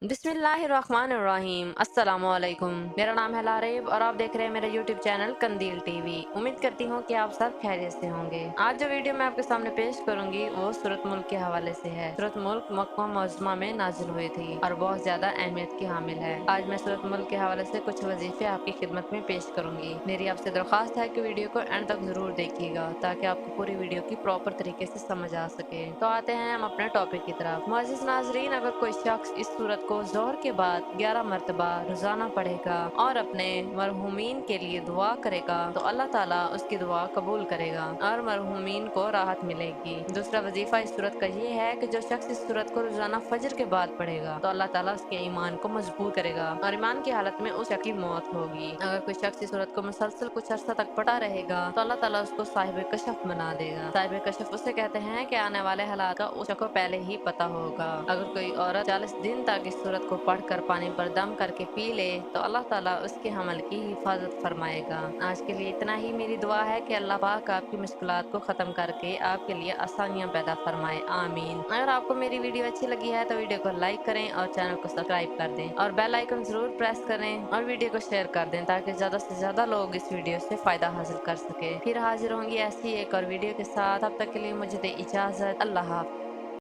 बिस्मिल्लाहिर्रहमानिर्रहीम अस्सलामुअलैकुम। मेरा नाम है लारेब और आप देख रहे हैं मेरा यूट्यूब चैनल कंदील टीवी। उम्मीद करती हूँ कि आप सब खैरियत से होंगे। आज जो वीडियो मैं आपके सामने पेश करूंगी वो सूरत मुल्क के हवाले से है। सूरत मुल्क मक्का मुअज़्ज़मा में नाजिल हुई थी और बहुत ज्यादा अहमियत की हामिल है। आज मैं सूरत मुल्क के हवाले से कुछ वजीफे आपकी खिदमत में पेश करूंगी। मेरी आपसे दरख्वास्त है कि वीडियो को एंड तक जरूर देखिएगा ताकि आपको पूरी वीडियो की प्रॉपर तरीके से समझ आ सके। तो आते हैं हम अपने टॉपिक की तरफ। मुअज़्ज़िज़ नाज़रीन, अगर कोई शख्स इस सूरत को ज़ोहर के बाद 11 मरतबा रोजाना पढ़ेगा और अपने मरहूमीन के लिए दुआ करेगा तो अल्लाह ताला उसकी दुआ कबूल करेगा और मरहूमीन को राहत मिलेगी। दूसरा वजीफा इस सूरत का ये है कि जो शख्स इस सूरत को रोजाना फजर के बाद पढ़ेगा तो अल्लाह ताला उसके ईमान को मजबूत करेगा और ईमान की हालत में उस शख्स की मौत होगी। अगर कोई शख्स इस सूरत को मुसलसल कुछ अर्सा तक पढ़ा रहेगा तो अल्लाह ताला उसको साहिब कशफ बना देगा। साहिब कशफ उसे कहते हैं कि आने वाले हालात का उस शख्स को पहले ही पता होगा। अगर कोई औरत 40 दिन तक इस सूरत को पढ़कर पानी पर दम करके पी ले तो अल्लाह ताला उसके हमल की हिफाजत फरमाएगा। आज के लिए इतना ही। मेरी दुआ है कि अल्लाह पाक आपकी मुश्किलात को खत्म करके आपके लिए आसानियां पैदा फरमाए, आमीन। अगर आपको मेरी वीडियो अच्छी लगी है तो वीडियो को लाइक करें और चैनल को सब्सक्राइब कर दें और बेल आइकन जरूर प्रेस करें और वीडियो को शेयर कर दें ताकि ज्यादा से ज्यादा लोग इस वीडियो से फायदा हासिल कर सके। फिर हाजिर होंगी ऐसी एक और वीडियो के साथ। तब तक के लिए मुझे दे इजाजत। अल्लाह हाफ़िज़।